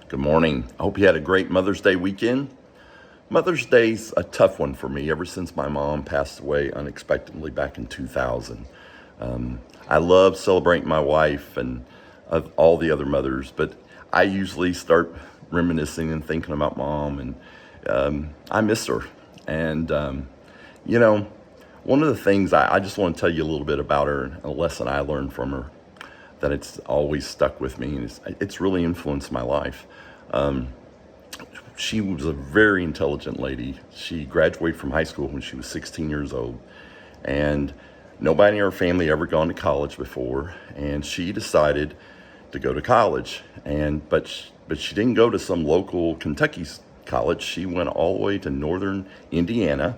Good morning. I hope you had a great Mother's Day weekend. Mother's Day's a tough one for me ever since my mom passed away unexpectedly back in 2000. I love celebrating my wife and of all the other mothers, but I usually start reminiscing and thinking about mom, and I miss her. And, you know, one of the things I just want to tell you a little bit about her, a lesson I learned from her that it's always stuck with me, and it's really influenced my life. She was a very intelligent lady. She graduated from high school when she was 16 years old, and nobody in her family ever gone to college before, and she decided to go to college. But she didn't go to some local Kentucky college. She went all the way to northern Indiana,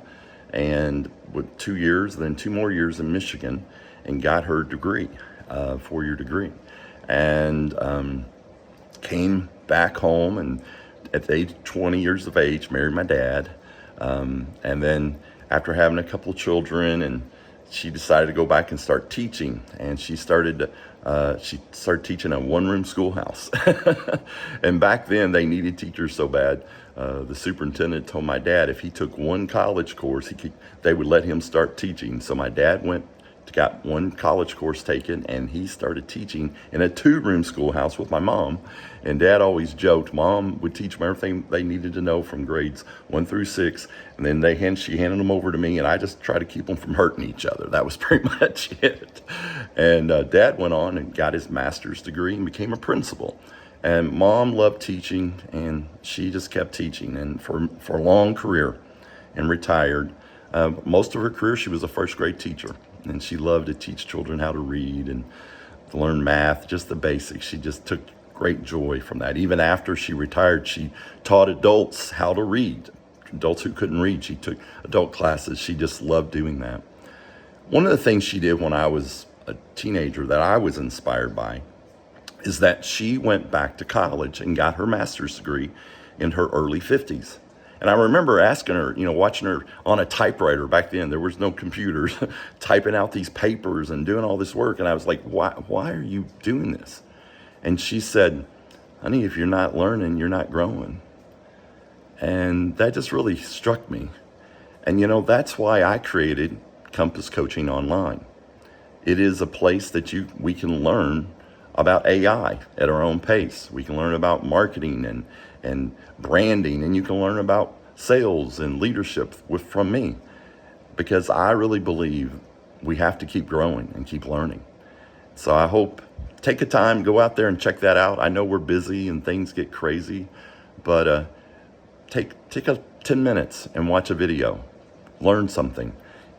and with 2 years, then 2 more years in Michigan, and got her degree, 4-year degree, and came back home, and at the age 20 years of age, married my dad. And then after having a couple of children, and she decided to go back and start teaching. And she started teaching a one-room schoolhouse. And back then they needed teachers so bad. The superintendent told my dad if he took one college course, they would let him start teaching. So my dad got one college course taken, and he started teaching in a 2-room schoolhouse with my mom. And Dad always joked Mom would teach them everything they needed to know from grades 1 through 6, and then she handed them over to me, and I just tried to keep them from hurting each other. That was pretty much it. And Dad went on and got his master's degree and became a principal. And Mom loved teaching, and she just kept teaching, and for a long career, and retired. Most of her career, she was a first grade teacher, and she loved to teach children how to read and to learn math, just the basics. She just took great joy from that. Even after she retired, she taught adults how to read. Adults who couldn't read, she took adult classes. She just loved doing that. One of the things she did when I was a teenager that I was inspired by is that she went back to college and got her master's degree in her early 50s. And I remember asking her, watching her on a typewriter. Back then, there was no computers, typing out these papers and doing all this work. And I was like, why are you doing this? And she said, honey, if you're not learning, you're not growing. And that just really struck me. And, that's why I created Compass Coaching Online. It is a place that we can learn about AI at our own pace. We can learn about marketing and branding, and you can learn about sales and leadership from me, because I really believe we have to keep growing and keep learning. So I hope, take a time, go out there and check that out. I know we're busy and things get crazy, but take 10 minutes and watch a video, learn something,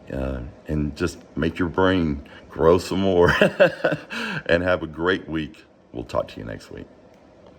and just make your brain grow some more. And have a great week. We'll talk to you next week.